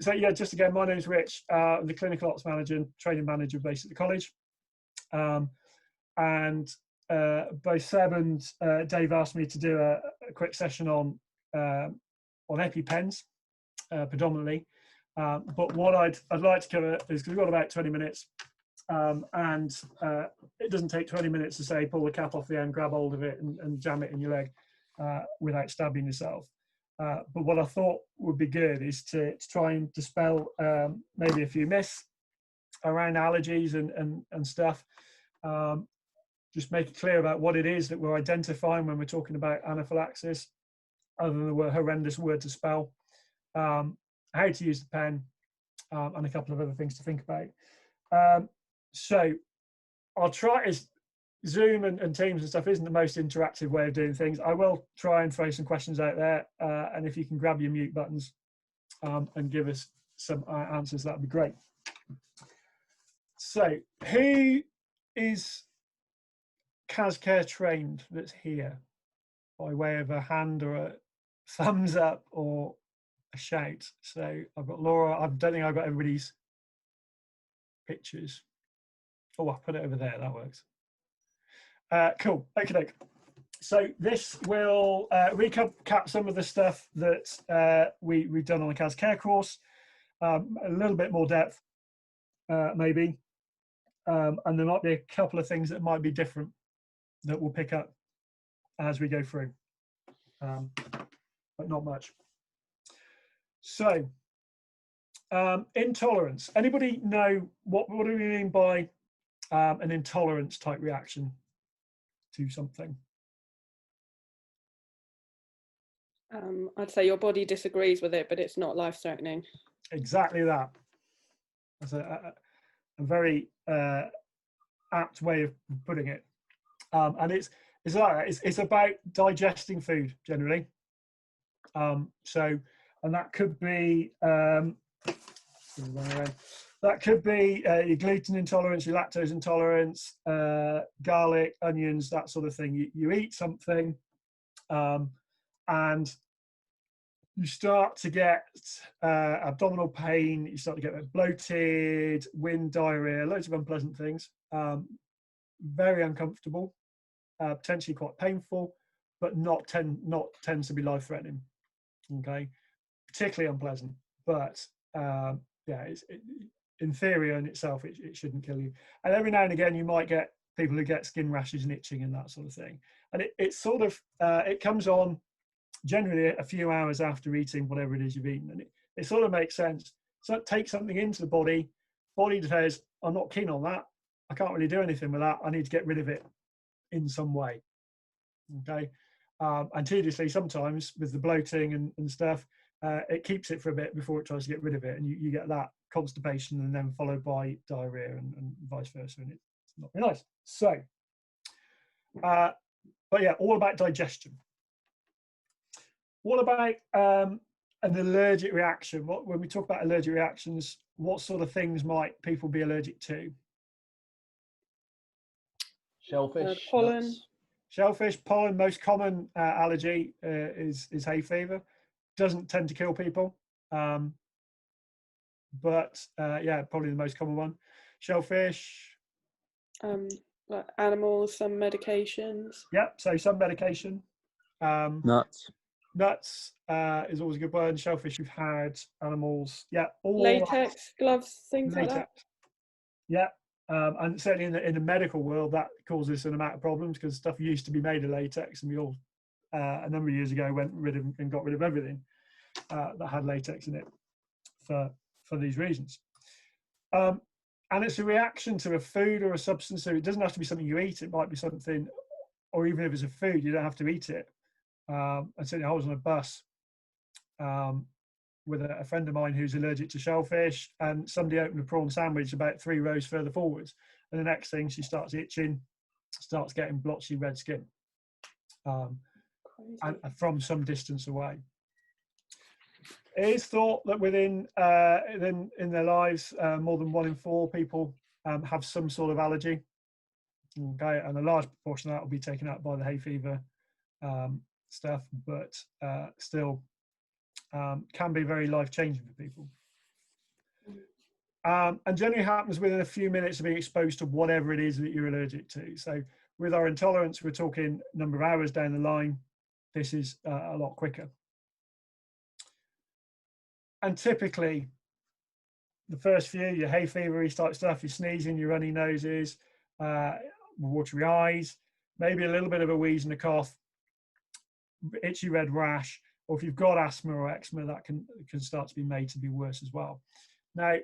So yeah, just again, my name is Rich. I'm the clinical ops manager and training manager based at the college. And both Seb and Dave asked me to do a quick session on Epipens, predominantly. But what I'd like to cover is, because we've got about 20 minutes, and it doesn't take 20 minutes to say pull the cap off the end, grab hold of it, and jam it in your leg without stabbing yourself. But what I thought would be good is to try and dispel maybe a few myths around allergies and stuff. Just make it clear about what it is that we're identifying when we're talking about anaphylaxis, other than the horrendous word to spell, how to use the pen, and a couple of other things to think about. So I'll try, as Zoom and Teams and stuff isn't the most interactive way of doing things, I will try and throw some questions out there, and if you can grab your mute buttons and give us some answers, that'd be great. So who is CASCare trained that's here, by way of a hand or a thumbs up or a shout? So I've got Laura. I don't think I've got everybody's pictures. Oh, I'll put it over there. That works. Cool. Okay. So this will recap some of the stuff that we've done on the CASCare course, a little bit more depth, maybe, and there might be a couple of things that might be different that we'll pick up as we go through, but not much. So intolerance. Anybody know what do we mean by an intolerance type reaction to something? I'd say your body disagrees with it, but it's not life-threatening. Exactly that. That's a very apt way of putting it. And it's about digesting food generally. So, and that could be your gluten intolerance, your lactose intolerance, garlic, onions, that sort of thing. You eat something, and you start to get abdominal pain. You start to get bloated, wind, diarrhea, loads of unpleasant things. Very uncomfortable. Potentially quite painful, but not tends to be life-threatening. Okay, particularly unpleasant, but yeah, in theory in itself, it shouldn't kill you. And every now and again, you might get people who get skin rashes and itching and that sort of thing. And it sort of it comes on generally a few hours after eating whatever it is you've eaten, and it sort of makes sense. So take something into the body says, I'm not keen on that. I can't really do anything with that. I need to get rid of it in some way. Okay, and tediously sometimes with the bloating and stuff, it keeps it for a bit before it tries to get rid of it, and you get that constipation and then followed by diarrhea and vice versa, and it's not very nice. So but yeah, all about digestion. What about an allergic reaction? When we talk about allergic reactions, what sort of things might people be allergic to? Shellfish, pollen. nuts. Shellfish, pollen. Most common allergy is hay fever. Doesn't tend to kill people, but yeah, probably the most common one. Shellfish. Like animals, some medications. Yep. So some medication. Nuts. Nuts is always a good one. Shellfish, you've had. Animals, yeah. All latex, gloves, things latex. like that. Yeah. And certainly in the medical world, that causes an amount of problems because stuff used to be made of latex, and we all a number of years ago got rid of everything that had latex in it for these reasons. And it's a reaction to a food or a substance. So it doesn't have to be something you eat. It might be something, or even if it's a food, you don't have to eat it. And certainly I was on a bus with a friend of mine who's allergic to shellfish, and somebody opened a prawn sandwich about 3 rows further forwards, and the next thing she starts itching, starts getting blotchy red skin, and from some distance away. It is thought that within in their lives, more than 1 in 4 people have some sort of allergy. Okay, and a large proportion of that will be taken out by the hay fever stuff, but still can be very life-changing for people. And generally happens within a few minutes of being exposed to whatever it is that you're allergic to. So with our intolerance, we're talking number of hours down the line. This is a lot quicker. And typically, the first few, your hay fever type stuff, you're sneezing, your runny noses, watery eyes, maybe a little bit of a wheeze and a cough, itchy red rash, or if you've got asthma or eczema, that can start to be made to be worse as well. Now,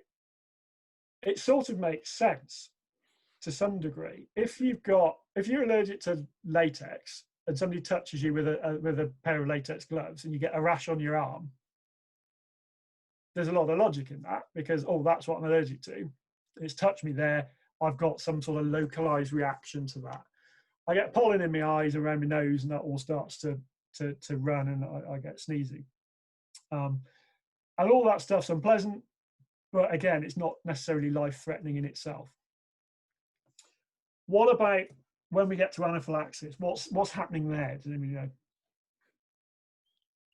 it sort of makes sense to some degree. If you're allergic to latex and somebody touches you with a pair of latex gloves and you get a rash on your arm, there's a lot of logic in that, because, oh, that's what I'm allergic to. It's touched me there. I've got some sort of localized reaction to that. I get pollen in my eyes, around my nose, and that all starts to run, and I get sneezy. And all that stuff's unpleasant, but again, it's not necessarily life-threatening in itself. What about when we get to anaphylaxis? What's happening there? Does anybody know?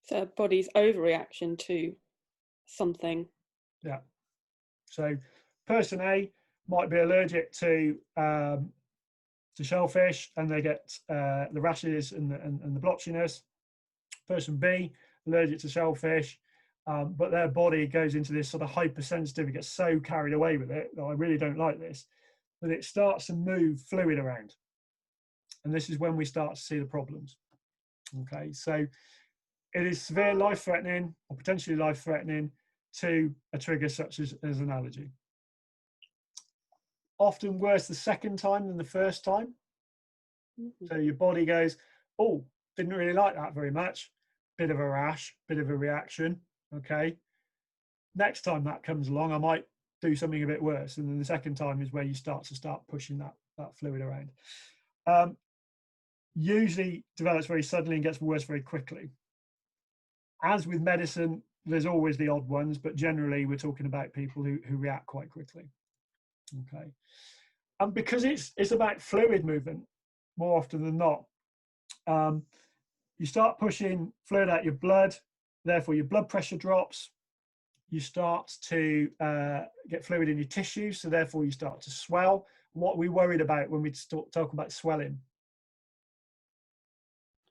So body's overreaction to something. Yeah. So person A might be allergic to shellfish, and they get the rashes and the blotchiness. Person B, allergic to shellfish, but their body goes into this sort of hypersensitive, it gets so carried away with it that I really don't like this, that it starts to move fluid around. And this is when we start to see the problems. Okay, so it is severe, life-threatening, or potentially life-threatening to a trigger such as an allergy. Often worse the second time than the first time. So your body goes, oh, didn't really like that very much. Bit of a rash, bit of a reaction. Okay. Next time that comes along, I might do something a bit worse. And then the second time is where you start pushing that fluid around. Usually develops very suddenly and gets worse very quickly. As with medicine, there's always the odd ones, but generally we're talking about people who react quite quickly. Okay. And because it's about fluid movement more often than not, you start pushing fluid out your blood, therefore your blood pressure drops. You start to get fluid in your tissues, so therefore you start to swell. What are we worried about when we talk about swelling?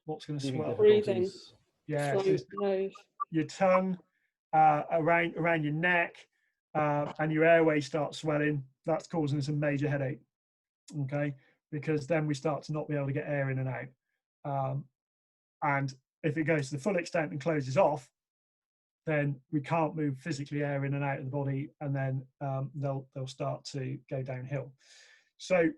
What's going to swell? Breathing. Yeah, your tongue, around your neck, and your airway starts swelling. That's causing us a major headache. Okay, because then we start to not be able to get air in and out. And if it goes to the full extent and closes off, then we can't move physically air in and out of the body, and then they'll start to go downhill. So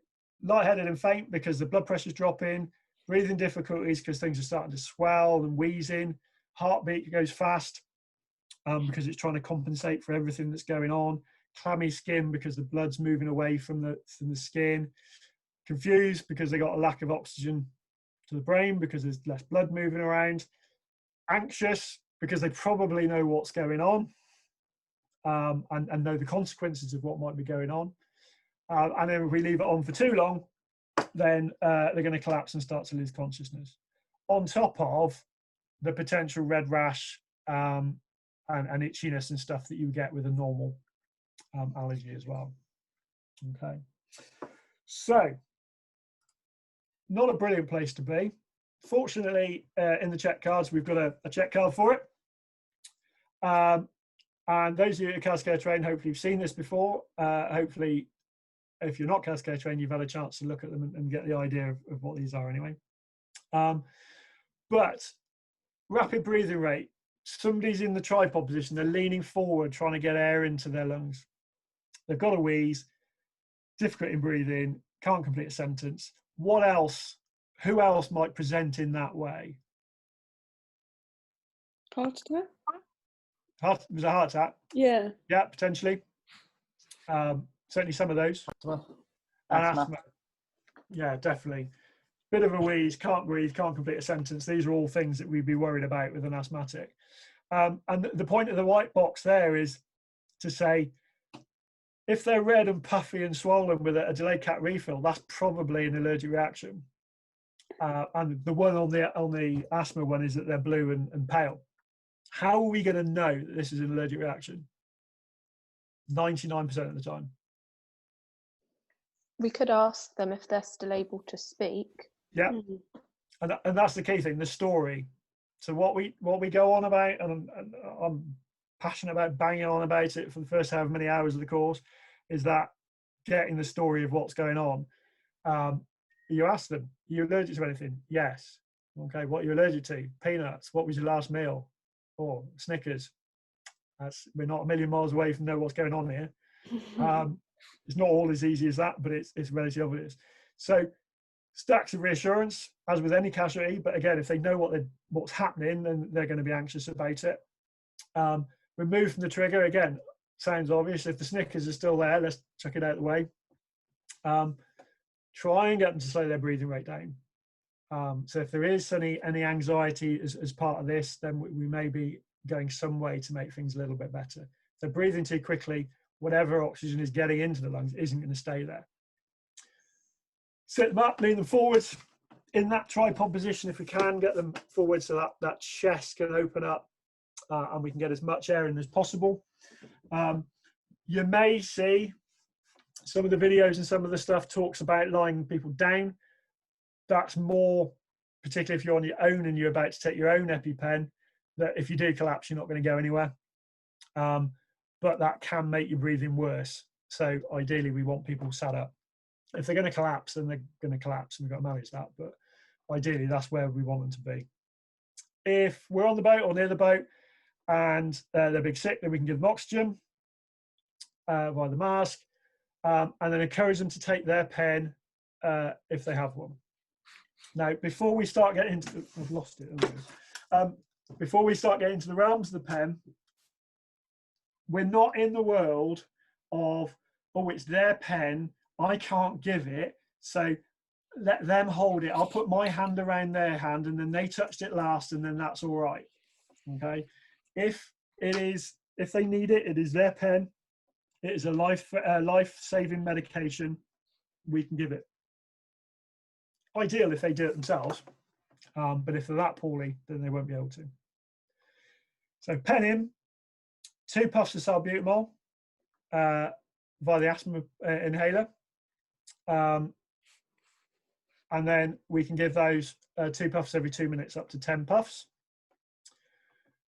lightheaded and faint because the blood pressure's dropping, breathing difficulties because things are starting to swell and wheezing, heartbeat goes fast because it's trying to compensate for everything that's going on, clammy skin because the blood's moving away from the skin, confused because they got a lack of oxygen to the brain because there's less blood moving around, anxious because they probably know what's going on and know the consequences of what might be going on. And then if we leave it on for too long, then they're going to collapse and start to lose consciousness. On top of the potential red rash and itchiness and stuff that you get with a normal allergy as well. Okay. So, not a brilliant place to be. Fortunately, in the check cards, we've got a check card for it. And those of you who are Cascade trained, hopefully you've seen this before. Hopefully, if you're not Cascade trained, you've had a chance to look at them and get the idea of what these are anyway. But rapid breathing rate, somebody's in the tripod position, they're leaning forward, trying to get air into their lungs. They've got a wheeze, difficulty in breathing, can't complete a sentence. What else? Who else might present in that way? Heart attack? Was a heart attack? Yeah. Yeah, potentially. Certainly some of those. Asthma. Yeah, definitely. Bit of a wheeze, can't breathe, can't complete a sentence. These are all things that we'd be worried about with an asthmatic. And the point of the white box there is to say, if they're red and puffy and swollen with a delayed cat refill, that's probably an allergic reaction. And the one on the asthma one is that they're blue and pale. How are we going to know that this is an allergic reaction? 99% of the time. We could ask them if they're still able to speak. Yeah. And that's the key thing, the story. So what we go on about, and I'm passionate about banging on about it for the first however many hours of the course, is that getting the story of what's going on. You ask them, are you allergic to anything? Yes. Okay, what are you allergic to? Peanuts. What was your last meal? Or Snickers. We're not a million miles away from know what's going on here. It's not all as easy as that, but it's relatively obvious. So stacks of reassurance, as with any casualty, but again, if they know what's happening, then they're going to be anxious about it. Remove from the trigger, again, sounds obvious. If the Snickers are still there, let's chuck it out of the way. Try and get them to slow their breathing rate down. So if there is any anxiety as part of this, then we may be going some way to make things a little bit better. If they're breathing too quickly, whatever oxygen is getting into the lungs isn't going to stay there. Sit them up, lean them forwards in that tripod position if we can, get them forward so that chest can open up and we can get as much air in as possible. You may see some of the videos and some of the stuff talks about lying people down. That's more, particularly if you're on your own and you're about to take your own EpiPen, that if you do collapse, you're not going to go anywhere. But that can make your breathing worse. So ideally, we want people sat up. If they're going to collapse, then they're going to collapse, and we've got to manage that. But ideally, that's where we want them to be. If we're on the boat or near the boat and they're big sick, then we can give them oxygen via the mask, and then encourage them to take their pen if they have one. Now, before we start getting into I've lost it. Before we start getting into the realms of the pen, we're not in the world of, oh, it's their pen, I can't give it, so let them hold it. I'll put my hand around their hand, and then they touched it last, and then that's all right. Okay, if they need it, it is their pen. It is a life-saving medication. We can give it. Ideal if they do it themselves, but if they're that poorly, then they won't be able to. So pen in, 2 puffs of salbutamol via the asthma inhaler, and then we can give those 2 puffs every 2 minutes, up to 10 puffs.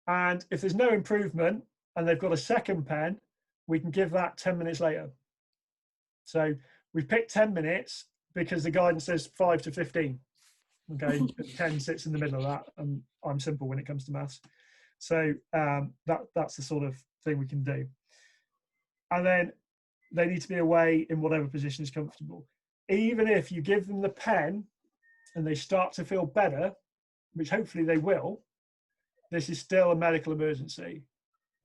And if there's no improvement and they've got a second pen, we can give that 10 minutes later. So we've picked 10 minutes because the guidance says 5 to 15. Okay, 10 sits in the middle of that, and I'm simple when it comes to maths. So that's the sort of thing we can do. And then they need to be away in whatever position is comfortable. Even if you give them the pen and they start to feel better, which hopefully they will, this is still a medical emergency.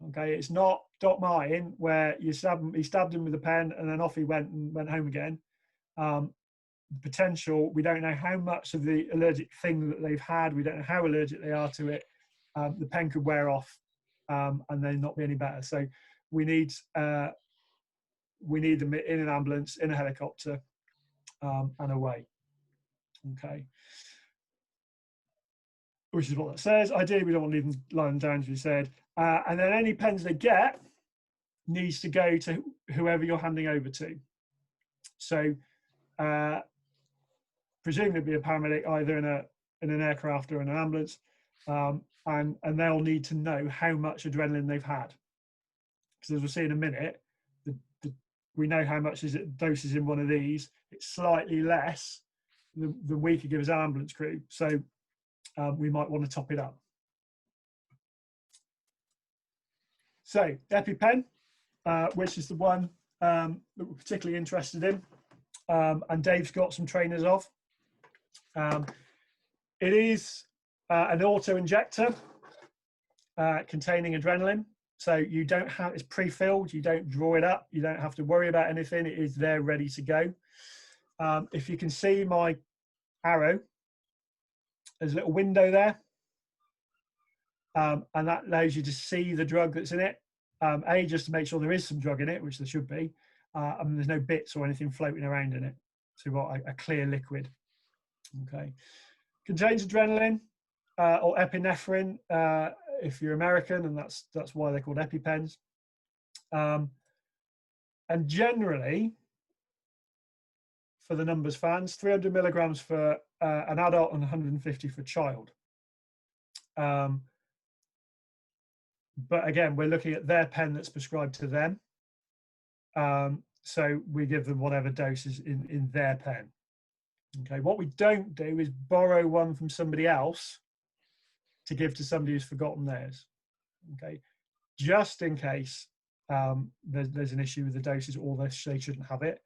Okay, it's not Doc Martin where he stabbed him with a pen and then off he went and went home again. The potential, we don't know how much of the allergic thing that they've had, we don't know how allergic they are to it. The pen could wear off and then not be any better. So we need them in an ambulance, in a helicopter, and away. Okay. Which is what that says. Ideally, we don't want to leave them lying down, as we said. And then any pens they get needs to go to whoever you're handing over to. So presumably it'll be a paramedic either in an aircraft or in an ambulance, and they'll need to know how much adrenaline they've had. Because as we'll see in a minute, we know how much doses in one of these. It's slightly less than we could give as an ambulance crew. So we might want to top it up. So EpiPen, which is the one that we're particularly interested in, and Dave's got some trainers of. It is an auto-injector containing adrenaline. So you don't have, it's pre-filled, you don't draw it up, you don't have to worry about anything, it is there ready to go. If you can see my arrow, there's a little window there, and that allows you to see the drug that's in it. Just to make sure there is some drug in it, which there should be, and there's no bits or anything floating around in it. So you've got a clear liquid. Okay, contains adrenaline or epinephrine if you're American, and that's why they're called Epipens. And generally, for the numbers fans, 300 milligrams for an adult and 150 for a child. But again, we're looking at their pen that's prescribed to them. So we give them whatever dose is in their pen. Okay, what we don't do is borrow one from somebody else to give to somebody who's forgotten theirs. Okay, just in case there's an issue with the doses, or they shouldn't have it.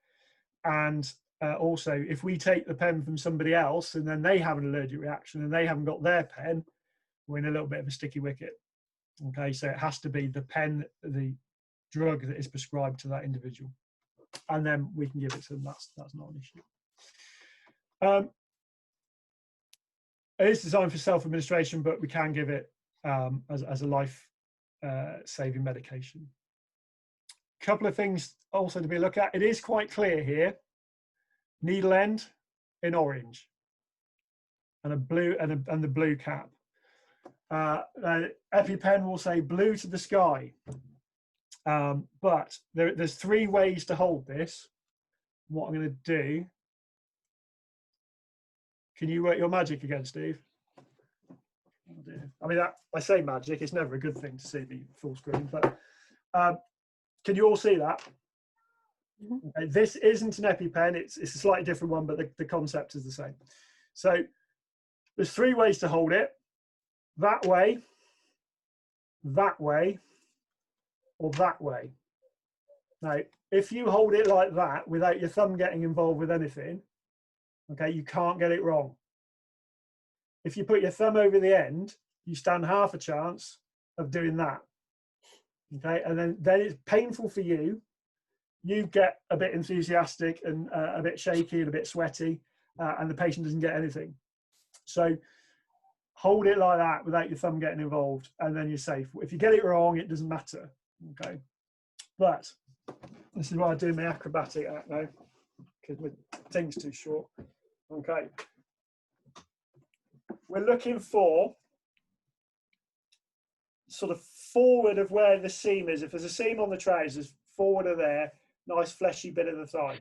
And also, if we take the pen from somebody else and then they have an allergic reaction and they haven't got their pen, we're in a little bit of a sticky wicket. Okay, so it has to be the pen, the drug that is prescribed to that individual, and then we can give it to them. That's not an issue. It is designed for self-administration, but we can give it as a life-saving medication. Couple of things also to be looked at. It is quite clear here. Needle end in orange, and a blue and the blue cap. EpiPen will say blue to the sky, but there's 3 ways to hold this. What I'm going to do. Can you work your magic again, Steve? Oh dear. I mean, I say magic, it's never a good thing to see the full screen, but can you all see that? Mm-hmm. Okay, this isn't an EpiPen, it's a slightly different one, but the concept is the same. So there's 3 ways to hold it. That way, or that way. Now, if you hold it like that without your thumb getting involved with anything, okay, you can't get it wrong. If you put your thumb over the end, you stand half a chance of doing that. Okay, and then it's painful for you. You get a bit enthusiastic and a bit shaky and a bit sweaty, and the patient doesn't get anything. So hold it like that without your thumb getting involved, and then you're safe. If you get it wrong, it doesn't matter. Okay, but this is why I do my acrobatic act now, because my thing's too short. Okay, we're looking for sort of forward of where the seam is. If there's a seam on the trousers, forward of there, nice fleshy bit of the thigh.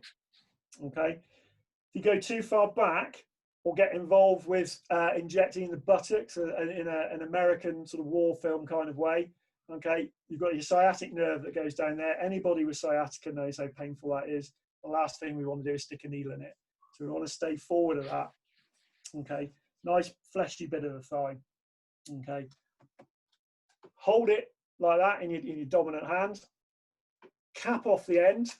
Okay, if you go too far back or get involved with injecting the buttocks in an American sort of war film kind of way, okay, you've got your sciatic nerve that goes down there. Anybody with sciatica knows how painful that is. The last thing we want to do is stick a needle in it. So we want to stay forward of that. Okay, nice fleshy bit of the thigh. Okay, hold it like that in your dominant hand. Cap off the end.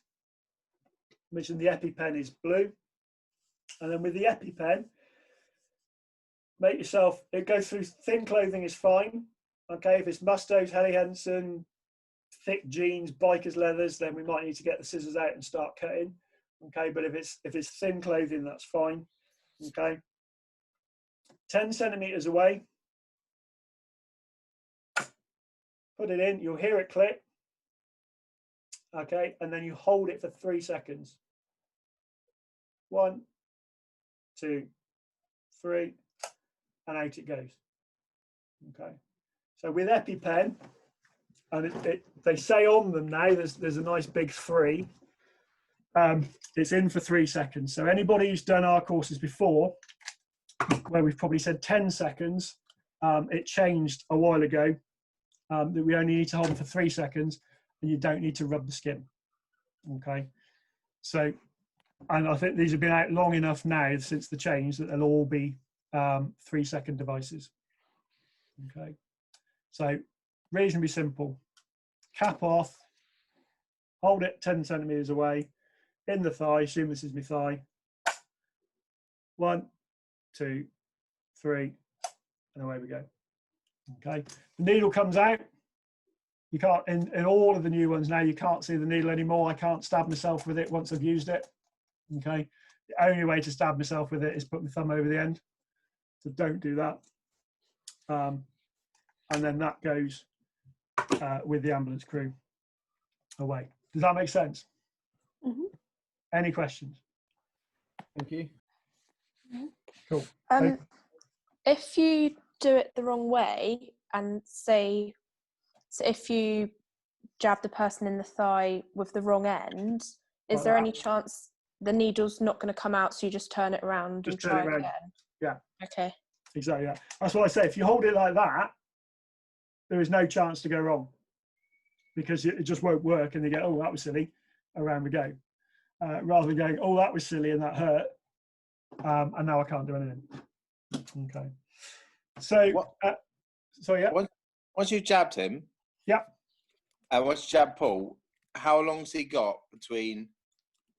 Mention the EpiPen is blue, and then with the EpiPen, make yourself. It goes through thin clothing is fine. Okay, if it's Mustos, Helly Henson, thick jeans, biker's leathers, then we might need to get the scissors out and start cutting. Okay, but if it's thin clothing, that's fine. Okay, 10 centimeters away. Put it in. You'll hear it click. Okay, and then you hold it for 3 seconds. 1, 2, 3, and out it goes. Okay, so with EpiPen, and they say on them now, there's a nice big 3. It's in for 3 seconds. So anybody who's done our courses before, where we've probably said 10 seconds, it changed a while ago that we only need to hold them for 3 seconds, and you don't need to rub the skin. Okay, so, and I think these have been out long enough now since the change that they'll all be 3-second devices. Okay, so reasonably simple. Cap off, hold it 10 centimeters away, in the thigh, assume this is my thigh. 1, 2, 3, and away we go. Okay, the needle comes out. You can't, in all of the new ones now, you can't see the needle anymore. I can't stab myself with it once I've used it. Okay, the only way to stab myself with it is put my thumb over the end. So don't do that. And then that goes with the ambulance crew away. Does that make sense? Mm-hmm. Any questions? Thank you. Mm-hmm. Cool. If you do it the wrong way and say, so if you jab the person in the thigh with the wrong end, is there any chance the needle's not going to come out, so you just turn it around and try again? Yeah. Okay. Exactly. Yeah. That's what I say. If you hold it like that, there is no chance to go wrong, because it just won't work, and they go, "Oh, that was silly," around we go, rather than going, "Oh, that was silly and that hurt, and now I can't do anything." Okay. So, yeah. Once you jabbed him, yeah. And once you jabbed Paul, how long's he got between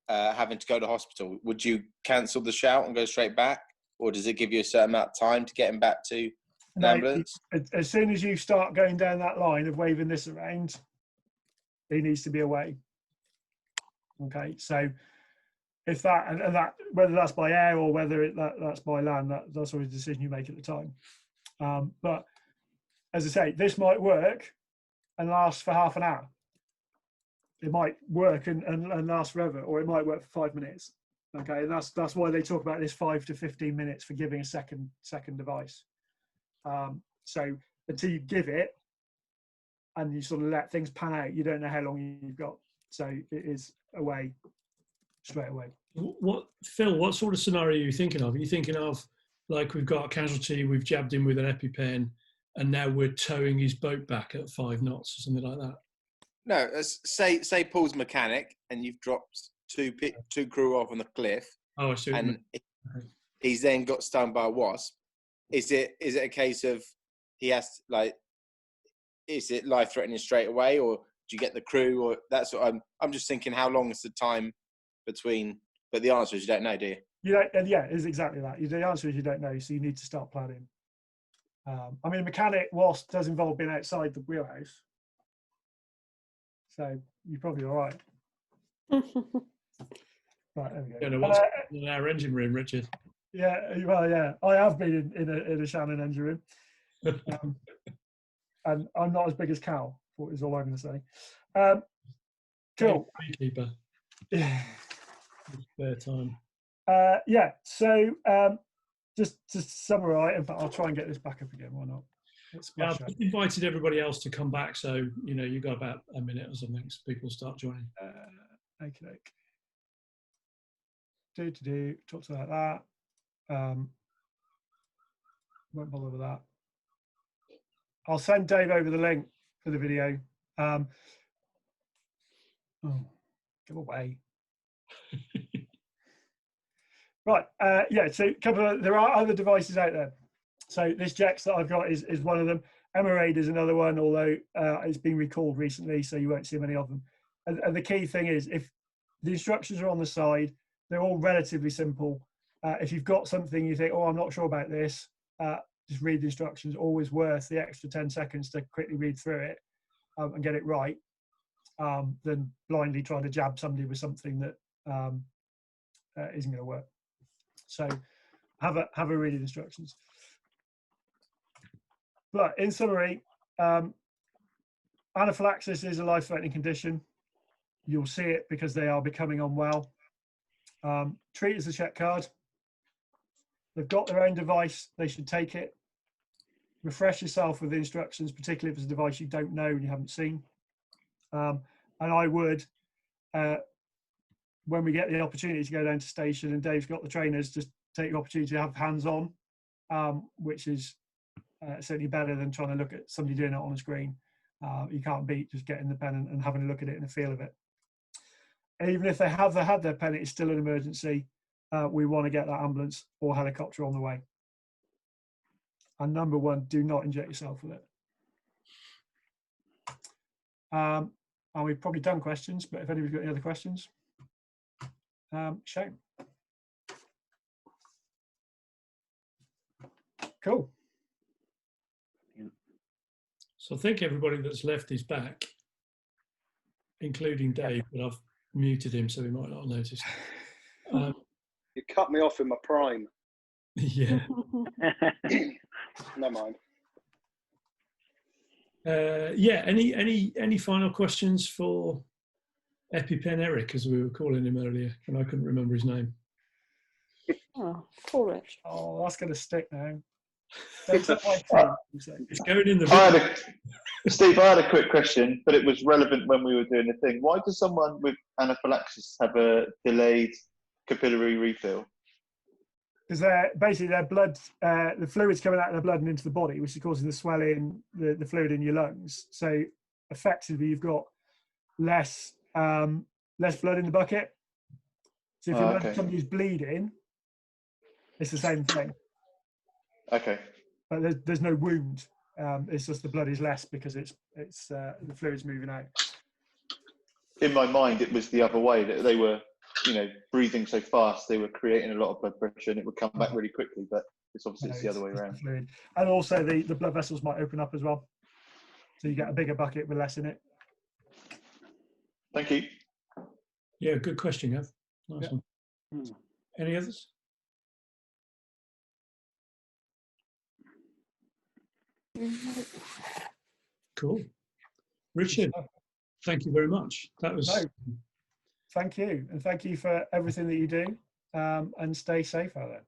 having to go to hospital? Would you cancel the shout and go straight back, or does it give you a certain amount of time to get him back to an ambulance? As soon as you start going down that line of waving this around, he needs to be away. Okay, so if that and that, whether that's by air or whether that's by land, that's always a decision you make at the time. But as I say, this might work and last for half an hour. It might work and last forever, or it might work for 5 minutes. Okay, and that's why they talk about this 5 to 15 minutes for giving a second device. So until you give it and you sort of let things pan out, you don't know how long you've got. So it is away straight away. Phil, what sort of scenario are you thinking of? Are you thinking of, like, we've got a casualty, we've jabbed him with an EpiPen, and now we're towing his boat back at 5 knots or something like that? No, say Paul's mechanic, and you've dropped two crew off on the cliff. Oh, I see. And he's then got stung by a wasp. Is it a case of he has is it life threatening straight away, or do you get the crew, or that's what I'm just thinking? How long is the time between? But the answer is you don't know, do you? You don't, and yeah, it's exactly that. The answer is you don't know, so you need to start planning. I mean, mechanic wasp does involve being outside the wheelhouse, so you're probably all right. Right, there we go. I don't know what's in our engine room, Richard. Yeah, well, yeah, I have been in a Shannon engine room, and I'm not as big as Cal. Is all I'm going to say. Cool. Keeper. Yeah. Spare time. Yeah. So just to summarise, in fact, I'll try and get this back up again. Why not? Yeah, I've just invited everybody else to come back, so you got about a minute or something, so people start joining. Okay. Talks about that. Won't bother with that. I'll send Dave over the link for the video. Go away. Right. Yeah. So there are other devices out there. So this Jex that I've got is one of them. Emerade is another one, although it's been recalled recently, so you won't see many of them. And the key thing is, if the instructions are on the side, they're all relatively simple. If you've got something you think, oh, I'm not sure about this, just read the instructions. Always worth the extra 10 seconds to quickly read through it and get it right, than blindly trying to jab somebody with something that isn't going to work. So have a read of the instructions. But in summary, anaphylaxis is a life-threatening condition. You'll see it because they are becoming unwell. Treat as a check card. They've got their own device. They should take it. Refresh yourself with the instructions, particularly if it's a device you don't know and you haven't seen. And I would, when we get the opportunity to go down to station and Dave's got the trainers, just take the opportunity to have hands-on, which is certainly better than trying to look at somebody doing it on a screen. You can't beat just getting the pen and having a look at it and a feel of it. And even if they have had their pen, it's still an emergency. We want to get that ambulance or helicopter on the way. And number one, do not inject yourself with it. And we've probably done questions, but if anybody's got any other questions, Shane. Cool. So I think everybody that's left is back, including Dave, but I've muted him, so he might not have noticed. You cut me off in my prime. Yeah. Never mind. Yeah. Any final questions for EpiPen Eric, as we were calling him earlier, and I couldn't remember his name. Oh, poor Rich. Oh, that's going to stick now. Don't tell my team. It's going in the. Steve, I had a quick question, but it was relevant when we were doing the thing. Why does someone with anaphylaxis have a delayed capillary refill? Because basically their blood, the fluid's coming out of their blood and into the body, which is causing the swelling, the fluid in your lungs. So effectively, you've got less blood in the bucket. So if you're somebody's bleeding, it's the same thing. Okay. But there's no wound. It's just the blood is less because it's the fluid's moving out. In my mind, it was the other way, that they were, breathing so fast, they were creating a lot of blood pressure and it would come back really quickly, but it's obviously the other way around. And also the blood vessels might open up as well. So you get a bigger bucket with less in it. Thank you. Yeah, good question, Gav. Nice one. Any others? Cool. Richard, thank you very much. That was. Thank you. And thank you for everything that you do. And stay safe out there.